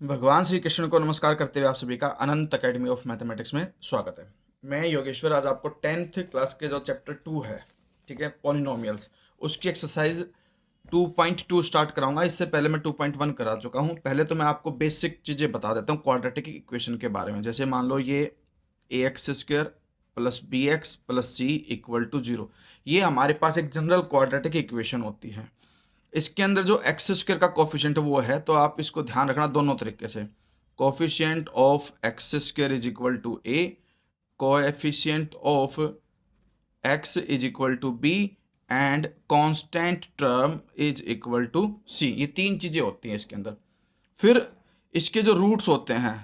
भगवान श्री कृष्ण को नमस्कार करते हुए आप सभी का अनंत अकेडमी ऑफ मैथमेटिक्स में स्वागत है। मैं योगेश्वर आज आपको 10th क्लास के जो चैप्टर 2 है, ठीक है, पॉलिनोमियल्स, उसकी एक्सरसाइज 2.2 स्टार्ट कराऊंगा। इससे पहले मैं 2.1 करा चुका हूं। पहले तो मैं आपको बेसिक चीज़ें बता देता हूं क्वाड्रेटिक इक्वेशन के बारे में। जैसे मान लो ये ax² plus bx plus c equal to 0, ये हमारे पास एक जनरल क्वाड्रेटिक इक्वेशन होती है। इसके अंदर जो एक्स स्क्वायर का कोफिशिएंट वो है, तो आप इसको ध्यान रखना दोनों तरीके से। Coefficient of x square is equal to a, coefficient of x is equal to b and constant term is equal to c. ये तीन चीजें होती हैं इसके अंदर। फिर इसके जो रूट्स होते हैं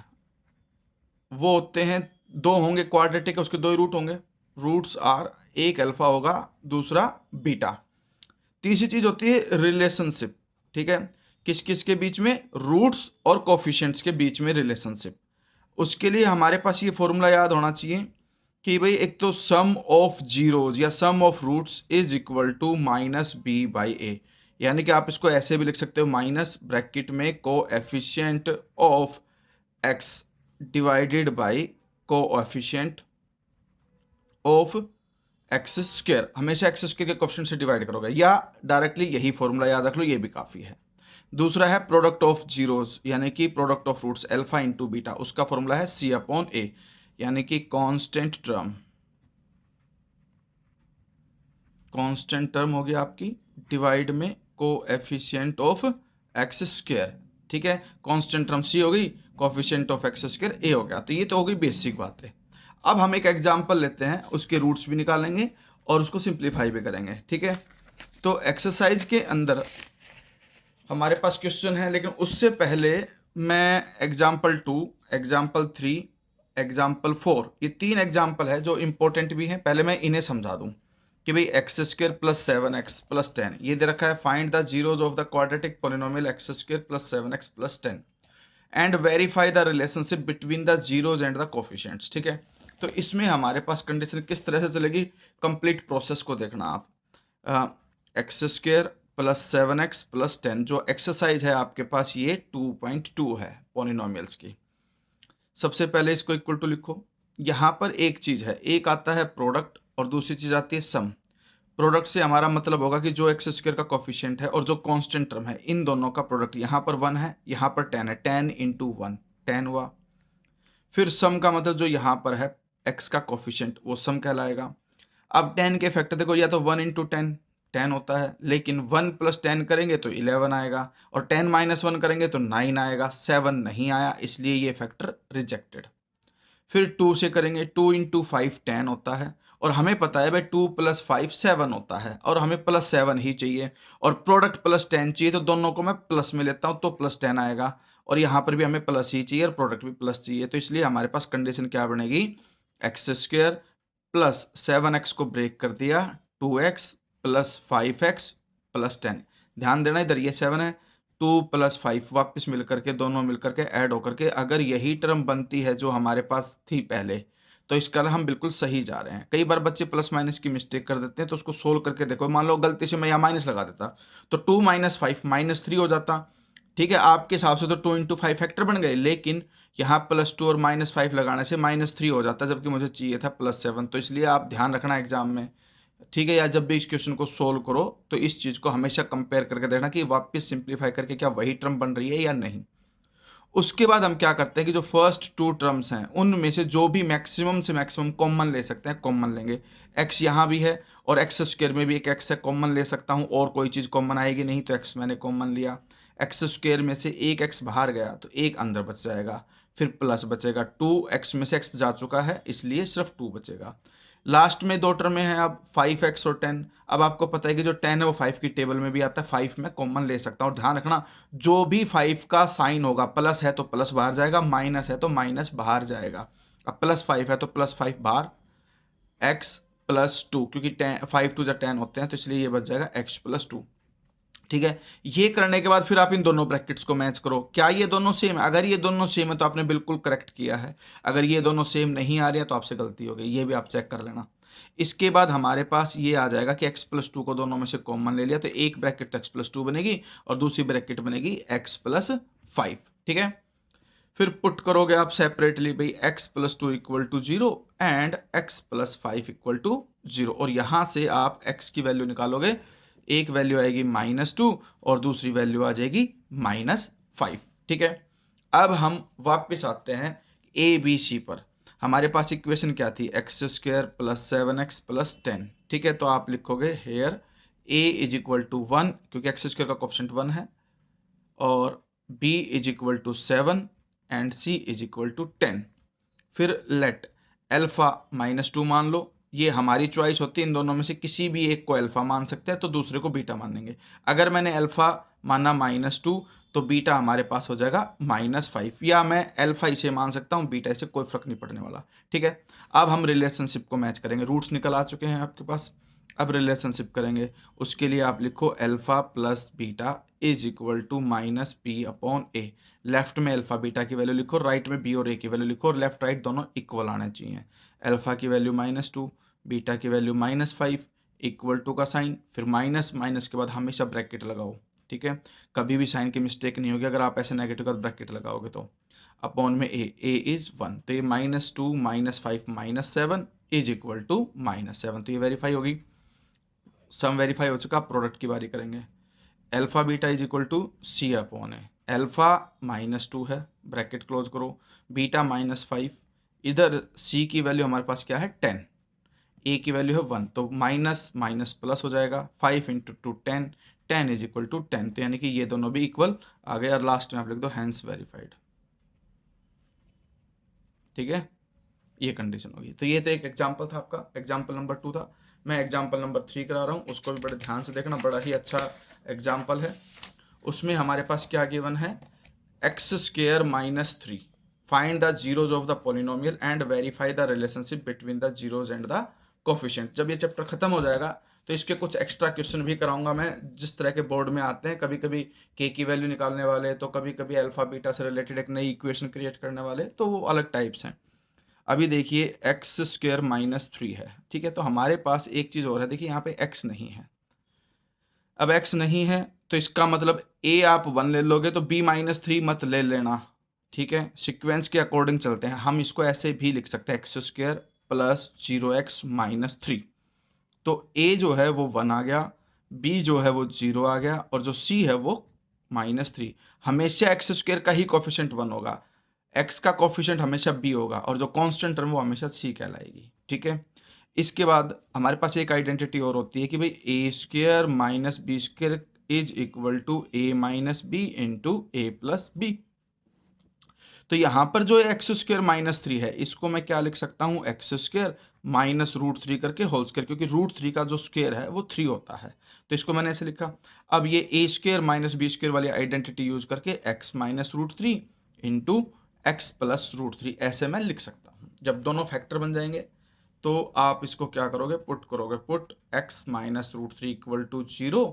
वो होते हैं, दो होंगे क्वाड्रेटिक, उसके दो ही रूट होंगे। रूट्स आर, एक अल्फा होगा, दूसरा बीटा। तीसरी चीज होती है रिलेशनशिप, ठीक है, किस किस के बीच में, रूट्स और कोफिशिएंट्स के बीच में रिलेशनशिप। उसके लिए हमारे पास ये फॉर्मूला याद होना चाहिए कि भाई एक तो सम ऑफ जीरोज या sum of roots is equal to minus b by a. यानी कि आप इसको ऐसे भी लिख सकते हो, माइनस ब्रैकेट में coefficient of x divided by coefficient of x square. हमेशा एक्स स्क्वायर के कोएफिशिएंट से डिवाइड करोगे, या डायरेक्टली यही फॉर्मूला याद रख लो, ये भी काफ़ी है। दूसरा है प्रोडक्ट ऑफ जीरोज, यानी कि product of roots alpha into beta, उसका फॉर्मूला है सी अपॉन ए, यानी कि कांस्टेंट टर्म हो गया आपकी डिवाइड में कोएफिशिएंट ऑफ एक्स स्क्वायर, ठीक है। कांस्टेंट टर्म सी हो गई, कोएफिशिएंट ऑफ एक्स स्क्वायर ए हो गया। तो ये तो हो गई बेसिक बात है। अब हम एक एग्जांपल लेते हैं, उसके रूट्स भी निकालेंगे और उसको सिंप्लीफाई भी करेंगे, ठीक है। तो एक्सरसाइज के अंदर हमारे पास क्वेश्चन है, लेकिन उससे पहले मैं एग्जाम्पल 2, एग्जाम्पल 3, एग्जाम्पल 4, ये तीन एग्जाम्पल है जो इंपॉर्टेंट भी हैं। पहले मैं इन्हें समझा दूं कि भाई x square plus 7x plus 10, ये दे रखा है, find the zeros of the quadratic polynomial x square plus 7x plus 10 and verify the relationship between the zeros and the coefficients, ठीक है। तो इसमें हमारे पास कंडीशन किस तरह से चलेगी, कंप्लीट प्रोसेस को देखना आप। X square plus 7x plus 10 जो एक्सरसाइज है आपके पास, ये 2.2 है पॉलिनोमियल्स की। सबसे पहले इसको इक्वल टू लिखो। यहाँ पर एक चीज़ है, एक आता है प्रोडक्ट और दूसरी चीज़ आती है सम। प्रोडक्ट से हमारा मतलब होगा कि जो एक्स स्क्वायर का कोफिशिएंट है और जो कांस्टेंट टर्म है, इन दोनों का प्रोडक्ट। यहाँ पर 1 है, यहाँ पर 10 है, 10 इंटू 1 10 हुआ। फिर सम का मतलब जो यहाँ पर है एक्स का कोफिशिएंट, वो सम कहलाएगा। अब 10 के फैक्टर देखो, या तो 1 इंटू 10 10 होता है, लेकिन 1 प्लस 10 करेंगे तो 11 आएगा, और 10 माइनस 1 करेंगे तो 9 आएगा। 7 नहीं आया, इसलिए ये फैक्टर रिजेक्टेड। फिर 2 से करेंगे, 2 इंटू 5 10 होता है, और हमें पता है भाई 2 प्लस 5 7 होता है, और हमें प्लस 7 ही चाहिए, और प्रोडक्ट प्लस 10 चाहिए, तो दोनों को मैं प्लस में लेता हूँ तो प्लस 10 आएगा। और यहाँ पर भी हमें प्लस ही चाहिए और प्रोडक्ट भी प्लस चाहिए, तो इसलिए हमारे पास कंडीशन क्या बनेगी, एक्स स्क्वायर प्लस 7x को ब्रेक कर दिया, 2x प्लस 5x प्लस 10। ध्यान देना इधर ये 7 है, 2 प्लस 5 वापस मिल करके, दोनों मिल करके ऐड होकर के अगर यही टर्म बनती है जो हमारे पास थी पहले, तो इसका हम बिल्कुल सही जा रहे हैं। कई बार बच्चे प्लस माइनस की मिस्टेक कर देते हैं, तो उसको सोल्व करके देखो। मान लो गलती से मैं यहाँ माइनस लगा देता, तो 2 माइनस 5 माइनस 3 हो जाता, ठीक है। आपके हिसाब से तो 2 इंटू 5 फैक्टर बन गए, लेकिन यहाँ प्लस 2 और माइनस 5 लगाने से माइनस 3 हो जाता है, जबकि मुझे चाहिए था प्लस 7। तो इसलिए आप ध्यान रखना एग्जाम में, ठीक है, या जब भी इस क्वेश्चन को सोल्व करो तो इस चीज़ को हमेशा कंपेयर करके देखना कि वापस सिंप्लीफाई करके क्या वही टर्म बन रही है या नहीं। उसके बाद हम क्या करते हैं कि जो फर्स्ट 2 टर्म्स हैं उनमें से जो भी मैक्सिमम से मैक्सिमम कॉमन ले सकते हैं, कॉमन लेंगे। एक्स यहाँ भी है और एक्स स्क्वायर में भी एक एक्स है, कॉमन ले सकता हूँ, और कोई चीज़ कॉमन आएगी नहीं, तो एक्स मैंने कॉमन लिया। एक्स स्क्वायर में से एक एक्स बाहर गया तो एक अंदर बच जाएगा, फिर प्लस बचेगा 2, एक्स में से एक्स जा चुका है इसलिए सिर्फ 2 बचेगा। लास्ट में दो टर्में हैं अब 5x और 10। अब आपको पता है कि जो 10 है वो 5 की टेबल में भी आता है, 5 में कॉमन ले सकता हूँ। और ध्यान रखना, जो भी 5 का साइन होगा, प्लस है तो प्लस बाहर जाएगा, माइनस है तो माइनस बाहर जाएगा। अब प्लस 5 है तो प्लस 5 बाहर, x प्लस 2, क्योंकि 5 2 10 होते हैं, तो इसलिए ये बच जाएगा x प्लस 2, ठीक है। ये करने के बाद फिर आप इन दोनों ब्रैकेट्स को मैच करो, क्या ये दोनों सेम है। अगर ये दोनों सेम है तो आपने बिल्कुल करेक्ट किया है, अगर ये दोनों सेम नहीं आ रही है तो आपसे गलती हो गई, ये भी आप चेक कर लेना। इसके बाद हमारे पास ये आ जाएगा कि x प्लस 2 को दोनों में से कॉमन ले लिया, तो एक ब्रैकेट x प्लस 2 बनेगी और दूसरी ब्रैकेट बनेगी x प्लस 5, ठीक है। फिर पुट करोगे आप सेपरेटली भाई x plus 2 equal to 0 and x plus 5 equal to 0, और यहाँ से आप x की वैल्यू निकालोगे, एक वैल्यू आएगी -2 और दूसरी वैल्यू आ जाएगी -5। ठीक है, अब हम वापस आते हैं ए बी सी पर। हमारे पास इक्वेशन क्या थी, x² प्लस 7x प्लस 10। ठीक है, तो आप लिखोगे here a is equal to 1 क्योंकि x² का कोफिशिएंट 1 है, और b is equal to 7 and c is equal to 10। फिर लेट अल्फा -2 मान लो, ये हमारी चॉइस होती है, इन दोनों में से किसी भी एक को अल्फा मान सकते हैं तो दूसरे को बीटा मानेंगे। अगर मैंने अल्फा माना -2 तो बीटा हमारे पास हो जाएगा -5, या मैं अल्फा इसे मान सकता हूँ, बीटा इसे, कोई फर्क नहीं पड़ने वाला। ठीक है, अब हम रिलेशनशिप को मैच करेंगे, रूट्स निकल आ चुके हैं आपके पास। अब रिलेशनशिप करेंगे, उसके लिए आप लिखो alpha plus beta is equal to -p/a। Left में अल्फा बीटा की वैल्यू लिखो, राइट में बी और ए की वैल्यू लिखो, और लेफ्ट राइट दोनों इक्वल आने चाहिए। अल्फा की वैल्यू -2, बीटा की वैल्यू -5, इक्वल टू का साइन, फिर माइनस, माइनस के बाद हमेशा ब्रैकेट लगाओ। ठीक है, कभी भी साइन की मिस्टेक नहीं होगी अगर आप ऐसे नेगेटिव का ब्रैकेट लगाओगे तो। अपॉन में ए इज 1, तो ये -2 -5 -7 इज इक्वल टू -7, तो ये वेरीफाई होगी, सम वेरीफाई हो चुका। प्रोडक्ट की बारी करेंगे, alpha beta is equal to c upon a. Alpha -2 है, ब्रैकेट क्लोज करो, बीटा -5, इधर सी की वैल्यू हमारे पास क्या है 10, ए की वैल्यू है 1, तो माइनस माइनस प्लस हो जाएगा, 5 × 2 10, 10 इज इक्वल टू 10, तो यानी कि ये दोनों भी इक्वल आ गए, और लास्ट में आप लिख दो हैंस वेरीफाइड। ठीक है, ये कंडीशन होगी। तो ये तो एक एग्जाम्पल था आपका, एग्जाम्पल नंबर 2 था। मैं एग्जाम्पल नंबर 3 करा रहा हूँ, उसको भी बड़े ध्यान से देखना, बड़ा ही अच्छा एग्जाम्पल है। उसमें हमारे पास क्या गिवन है, x² -3, find the zeros of the polynomial and verify the relationship between the zeros and the coefficient. जब ये चैप्टर खत्म हो जाएगा तो इसके कुछ एक्स्ट्रा क्वेश्चन भी कराऊंगा मैं, जिस तरह के बोर्ड में आते हैं, कभी कभी के की वैल्यू निकालने वाले, तो कभी कभी अल्फा बीटा से रिलेटेड एक नई इक्वेशन क्रिएट करने वाले, तो वो अलग टाइप्स हैं। अभी देखिए x² -3 है। ठीक है, तो हमारे पास एक चीज़ और है, देखिए यहाँ पे x नहीं है। अब x नहीं है तो इसका मतलब a आप 1 ले लोगे तो b -3 मत ले लेना। ठीक है, सीक्वेंस के अकॉर्डिंग चलते हैं, हम इसको ऐसे भी लिख सकते हैं x² प्लस 0x -3। तो a जो है वो 1 आ गया, b जो है वो 0 आ गया, और जो c है वो -3। हमेशा x² का ही कोफिशिएंट 1 होगा, x का कोफिशिएंट हमेशा b होगा, और जो कांस्टेंट टर्म वो हमेशा c कहलाएगी। ठीक है, इसके बाद हमारे पास एक आइडेंटिटी और होती है कि भाई a² - b² is equal to a - b into a plus b। तो यहाँ पर जो x² -3 है, इसको मैं क्या लिख सकता हूँ, x² माइनस √3 करके होल स्क्वायर, क्योंकि √3 का जो स्क्वायर है वो 3 होता है, तो इसको मैंने ऐसे लिखा। अब ये a² - b² वाली आइडेंटिटी यूज करके x - √3 इंटू x प्लस √3 ऐसे मैं लिख सकता हूँ। जब दोनों फैक्टर बन जाएंगे तो आप इसको क्या करोगे, पुट करोगे, put x - √3 equal to 0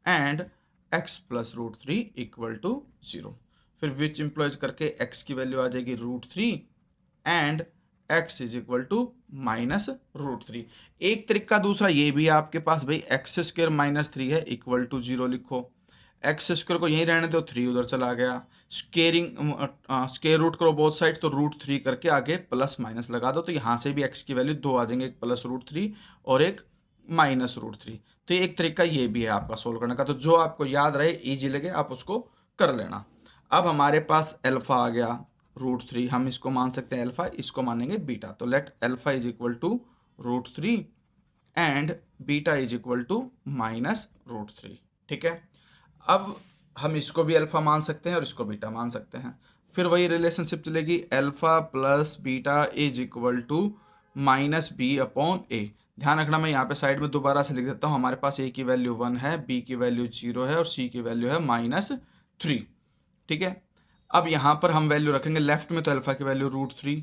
and x plus √3 equal to 0। फिर विच इम्प्लॉयज करके x की वैल्यू आ जाएगी √3 and x is equal to -√3। एक तरीका दूसरा ये भी है आपके पास, भाई x² -3 है, इक्वल टू 0 लिखो, x² को यहीं रहने दो, 3 उधर चला गया, स्केयर रूट करो बोथ साइड, तो √3 करके आगे प्लस माइनस लगा दो, तो यहाँ से भी x की वैल्यू 2 आ जाएंगे, एक प्लस √3 और एक -√3। तो ये एक तरीका ये भी है आपका सोल्व करने का, तो जो आपको याद रहे, इजी लगे, आप उसको कर लेना। अब हमारे पास अल्फा आ गया √3, हम इसको मान सकते हैं अल्फा, इसको मानेंगे बीटा, तो let alpha is equal to √3 and beta is equal to -√3। ठीक है, अब हम इसको भी अल्फा मान सकते हैं और इसको बीटा मान सकते हैं, फिर वही रिलेशनशिप चलेगी, alpha plus beta is equal to -b/a। ध्यान रखना, मैं यहाँ पे साइड में दोबारा से लिख देता हूँ, हमारे पास a की वैल्यू 1 है, b की वैल्यू 0 है और c की वैल्यू है -3। ठीक है, अब यहाँ पर हम वैल्यू रखेंगे लेफ्ट में, तो अल्फा की वैल्यू √3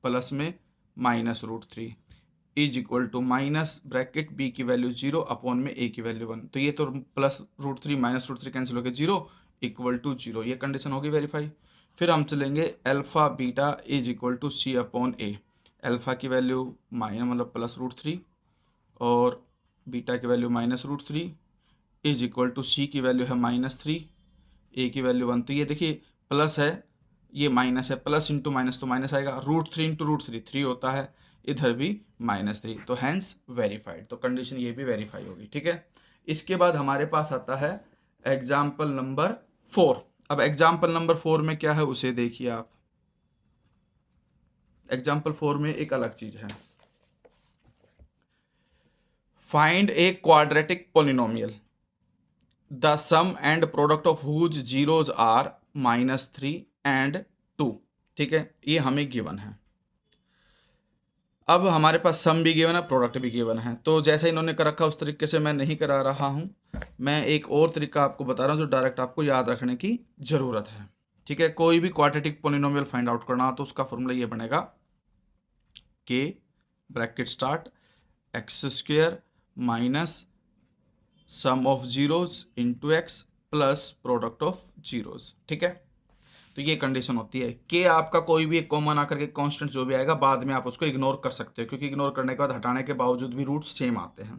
प्लस में -√3 is equal to minus bracket b की वैल्यू 0 अपॉन में a की वैल्यू 1, तो ये तो प्लस √3 -√3 कैंसिल हो गया, 0 इक्वल टू 0, ये कंडीशन होगी वेरीफाई। फिर हम चलेंगे alpha beta is equal to c upon a। Alpha की वैल्यू मतलब प्लस √3 और बीटा की value -√3 is equal to c की वैल्यू है -3, a की वैल्यू 1, तो ये देखिए प्लस है, ये माइनस है, प्लस इंटू माइनस तो माइनस आएगा, √3 इंटू √3 3 होता है, इधर भी -3, तो हैंस वेरीफाइड, तो कंडीशन ये भी वेरीफाई होगी। ठीक है, इसके बाद हमारे पास आता है एग्जाम्पल नंबर 4। अब एग्जाम्पल नंबर 4 में क्या है उसे देखिए आप। एग्जाम्पल 4 में एक अलग चीज है, find a quadratic polynomial the sum and product of whose zeros are -3 and 2। ठीक है, ये हमें गिवन है। अब हमारे पास सम भी गिवन है, प्रोडक्ट भी गिवन है, तो जैसे इन्होंने कर रखा उस तरीके से मैं नहीं करा रहा हूं, मैं एक और तरीका आपको बता रहा हूं जो डायरेक्ट आपको याद रखने की जरूरत है। ठीक है, कोई भी क्वाड्रेटिक पोलिनोमियल फाइंड आउट करना हो तो उसका फॉर्मूला ये बनेगा के bracket start x² minus sum of zeros into x plus product of zeros. ठीक है, तो ये कंडीशन होती है कि आपका कोई भी एक कॉमन आकर के कांस्टेंट जो भी आएगा बाद में आप उसको इग्नोर कर सकते हो, क्योंकि इग्नोर करने के बाद हटाने के बावजूद भी रूट्स सेम आते हैं।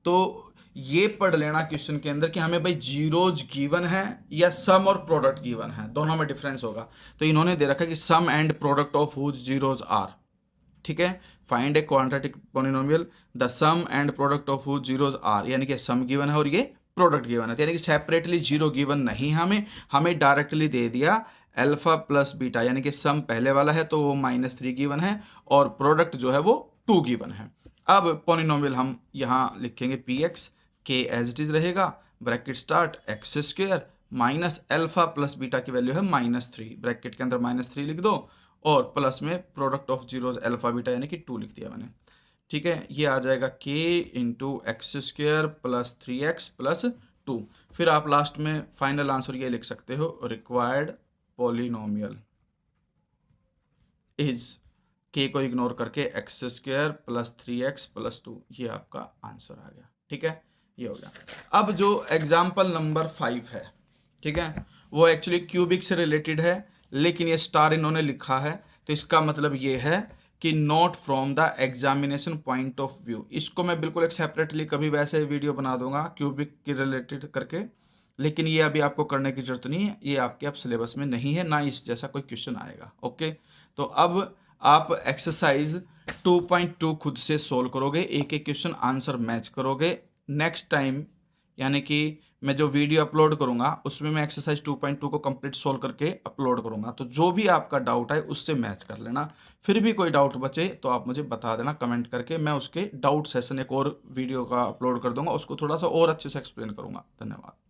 तो ये पढ़ लेना क्वेश्चन के अंदर कि हमें भाई जीरोज गिवन है या सम और प्रोडक्ट गिवन है, दोनों में डिफरेंस होगा। तो इन्होंने दे रखा है कि sum and product of whose zeros are. ठीक है, find a quadratic polynomial the sum and product of whose zeros are, यानी कि सम गिवन है और ये प्रोडक्ट गिवन है, यानी कि सेपरेटली जीरो गिवन नहीं, हमें डायरेक्टली दे दिया अल्फा प्लस बीटा, यानी कि सम पहले वाला है तो वो -3 गिवन है और प्रोडक्ट जो है वो 2 गिवन है। अब पोलिनोमियल हम यहाँ लिखेंगे px, के एज इट इज रहेगा, bracket start x² minus alpha plus beta की वैल्यू है -3, ब्रैकेट के अंदर -3 लिख दो और प्लस में product of zeros alpha beta यानी कि 2 लिख दिया मैंने। ठीक है, ये आ जाएगा k into x² plus 3x plus 2। फिर आप लास्ट में फाइनल आंसर ये लिख सकते हो, रिक्वायर्ड पोलिनोमियल इज k को इग्नोर करके x² प्लस 3x प्लस 2, ये आपका आंसर आ गया। ठीक है, ये हो गया। अब जो एग्जाम्पल नंबर 5 है, ठीक है, वो एक्चुअली क्यूबिक से रिलेटेड है, लेकिन ये स्टार इन्होंने लिखा है तो इसका मतलब ये है कि not from the examination point of view. इसको मैं बिल्कुल एक सेपरेटली कभी वैसे वीडियो बना दूंगा क्यूबिक के रिलेटेड करके, लेकिन ये अभी आपको करने की जरूरत नहीं है, ये आपके अब सिलेबस में नहीं है, ना इस जैसा कोई क्वेश्चन आएगा। ओके, तो अब आप एक्सरसाइज 2.2 खुद से सोल्व करोगे, एक एक क्वेश्चन आंसर मैच करोगे। नेक्स्ट टाइम यानी कि मैं जो वीडियो अपलोड करूंगा उसमें मैं एक्सरसाइज 2.2 को कंप्लीट सोल्व करके अपलोड करूंगा, तो जो भी आपका डाउट है उससे मैच कर लेना। फिर भी कोई डाउट बचे तो आप मुझे बता देना कमेंट करके, मैं उसके डाउट सेशन एक और वीडियो का अपलोड कर दूंगा, उसको थोड़ा सा और अच्छे से एक्सप्लेन करूंगा। धन्यवाद।